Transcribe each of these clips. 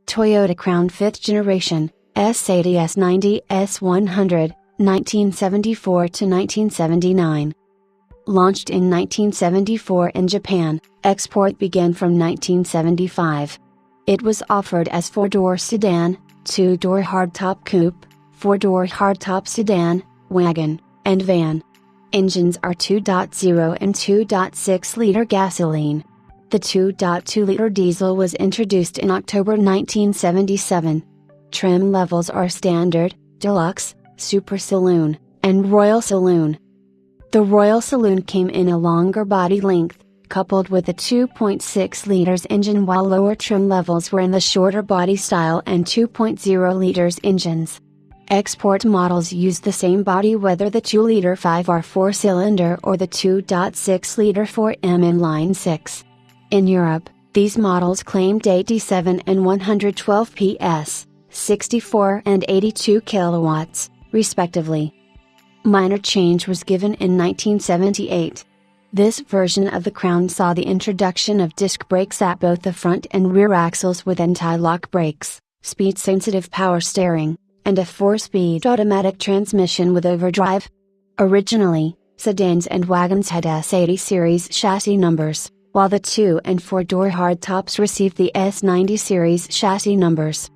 Toyota Crown 5th generation, S80, S90, S100, 1974 to 1979. Launched in 1974 in Japan, export began from 1975. It was offered as 4-door sedan, 2-door hardtop coupe, 4-door hardtop sedan, wagon, and van. Engines are 2.0 and 2.6-liter gasoline. The 2.2-liter diesel was introduced in October 1977. Trim levels are Standard, Deluxe, Super Saloon, and Royal Saloon. The Royal Saloon came in a longer body length, coupled with a 2.6 liters engine, while lower trim levels were in the shorter body style and 2.0 liters engines. Export models used the same body, whether the 2-liter 5R 4-cylinder or the 2.6-liter 4M inline 6. In Europe, these models claimed 87 and 112 PS, 64 and 82 kilowatts, respectively. Minor change was given in 1978. This version of the Crown saw the introduction of disc brakes at both the front and rear axles with anti-lock brakes, speed-sensitive power steering, and a 4-speed automatic transmission with overdrive. Originally, sedans and wagons had S80 series chassis numbers, while the 2- and 4-door hardtops received the S90 series chassis numbers.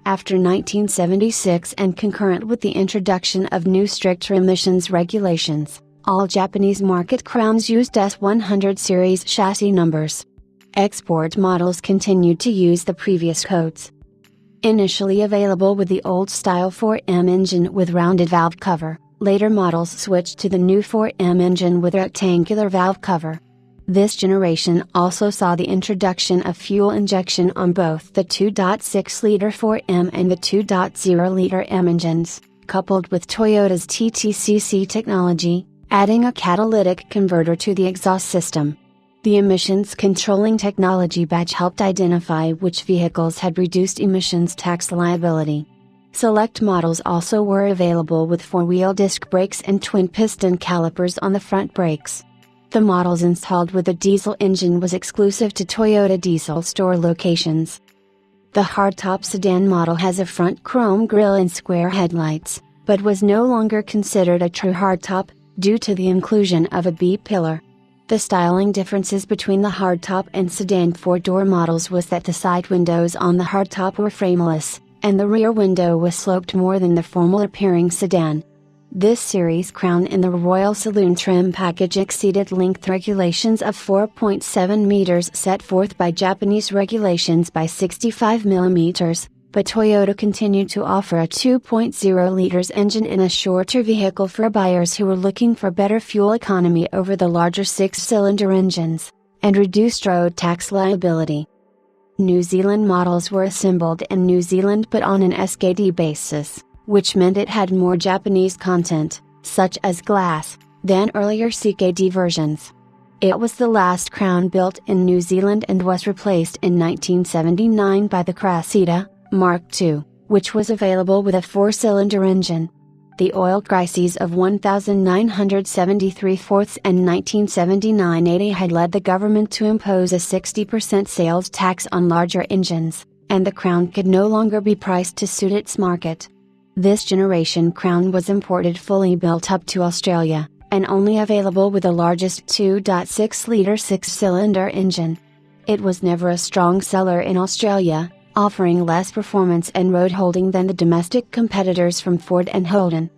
After 1976, and concurrent with the introduction of new stricter emissions regulations, all Japanese market Crowns used S100 series chassis numbers. Export models continued to use the previous codes. Initially available with the old-style 4M engine with rounded valve cover, later models switched to the new 4M engine with rectangular valve cover. This generation also saw the introduction of fuel injection on both the 2.6-liter 4M and the 2.0-liter M engines, coupled with Toyota's TTCC technology, adding a catalytic converter to the exhaust system. The emissions controlling technology badge helped identify which vehicles had reduced emissions tax liability. Select models also were available with 4-wheel disc brakes and twin-piston calipers on the front brakes. The models installed with a diesel engine was exclusive to Toyota diesel store locations. The hardtop sedan model has a front chrome grille and square headlights, but was no longer considered a true hardtop, due to the inclusion of a B-pillar. The styling differences between the hardtop and sedan 4-door models was that the side windows on the hardtop were frameless, and the rear window was sloped more than the formal-appearing sedan. This series Crown in the Royal Saloon trim package exceeded length regulations of 4.7 meters set forth by Japanese regulations by 65 millimeters, but Toyota continued to offer a 2.0 liters engine in a shorter vehicle for buyers who were looking for better fuel economy over the larger 6-cylinder engines, and reduced road tax liability. New Zealand models were assembled in New Zealand but on an SKD basis, which meant it had more Japanese content, such as glass, than earlier CKD versions. It was the last Crown built in New Zealand and was replaced in 1979 by the Cressida Mark II, which was available with a 4-cylinder engine. The oil crises of 1973 and 1979-80 had led the government to impose a 60% sales tax on larger engines, and the Crown could no longer be priced to suit its market. This generation Crown was imported fully built up to Australia, and only available with the largest 2.6-liter 6-cylinder engine. It was never a strong seller in Australia, offering less performance and road holding than the domestic competitors from Ford and Holden.